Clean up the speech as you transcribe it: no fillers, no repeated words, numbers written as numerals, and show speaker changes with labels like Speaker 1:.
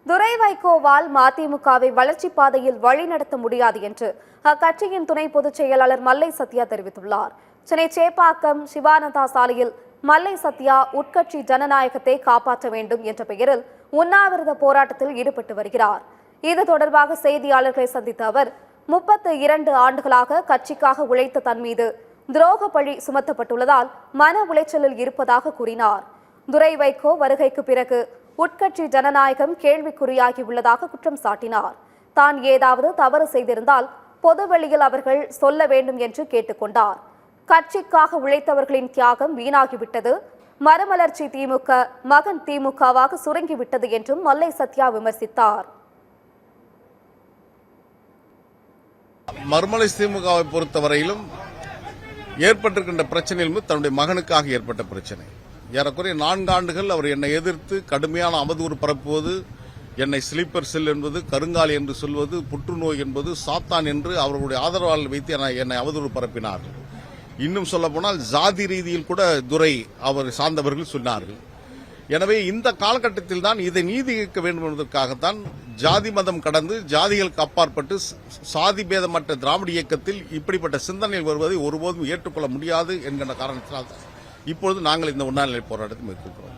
Speaker 1: துரை வைகோவால் மதிமுகவை வளர்ச்சிப் பாதையில் வழிநடத்த முடியாது என்று அக்கட்சியின் துணை பொதுச் செயலாளர் மல்லை சத்யா தெரிவித்துள்ளார். சென்னை சேப்பாக்கம் சிவானந்தா சாலையில் மல்லை சத்யா உட்கட்சி ஜனநாயகத்தை காப்பாற்ற வேண்டும் என்ற பெயரில் உண்ணாவிரத போராட்டத்தில் ஈடுபட்டு வருகிறார். இது தொடர்பாக செய்தியாளர்களை சந்தித்த அவர் 32 ஆண்டுகளாக கட்சிக்காக உழைத்த தன் மீது துரோக பழி சுமத்தப்பட்டுள்ளதால் மன உளைச்சலில் இருப்பதாக கூறினார். துரை வைகோ வருகைக்கு பிறகு உட்கட்சி ஜனநாயகம் கேள்விக்குறியாகியுள்ளதாக குற்றம் சாட்டினார். தான் ஏதாவது தவறு செய்திருந்தால் பொதுவெளியில் அவர்கள் சொல்ல வேண்டும் என்று கேட்டுக்கொண்டார். கட்சிக்காக உழைத்தவர்களின் தியாகம் வீணாகிவிட்டது, மறுமலர்ச்சி திமுக மகன் திமுகவாக சுருங்கிவிட்டது என்றும் மல்லை சத்யா விமர்சித்தார்.
Speaker 2: மறுமலர்ச்சி திமுகவை பொறுத்தவரையிலும் ஏற்பட்டிருக்கின்ற பிரச்சனை தன்னுடைய மகனுக்காக ஏற்பட்ட பிரச்சனை. ஏறக்குறைய 4 ஆண்டுகள் அவர் என்னை எதிர்த்து கடுமையான அவதூறு பரப்புவது, என்னை ஸ்லீப்பர் செல் என்பது, கருங்காலி என்று சொல்வது, புற்றுநோய் என்பது, சாத்தான் என்று அவர்களுடைய ஆதரவாளர்கள் வைத்து என்னை அவதூறு பரப்பினார்கள். இன்னும் சொல்ல போனால் ஜாதி ரீதியில் கூட துரை அவர் சார்ந்தவர்கள் சொன்னார்கள். எனவே இந்த காலகட்டத்தில் தான் இதை நீதிக்க வேண்டும் என்பதற்காகத்தான் ஜாதி மதம் கடந்து ஜாதிகளுக்கு அப்பாற்பட்டு சாதி பேதமற்ற திராவிட இயக்கத்தில் இப்படிப்பட்ட சிந்தனைகள் வருவதை ஒருபோதும் ஏற்றுக்கொள்ள முடியாது என்கிற காரணத்தினால் இப்பொழுது நாங்கள் இந்த உண்ணாநிலை போராட்டத்தை மேற்கொள்கிறோம்.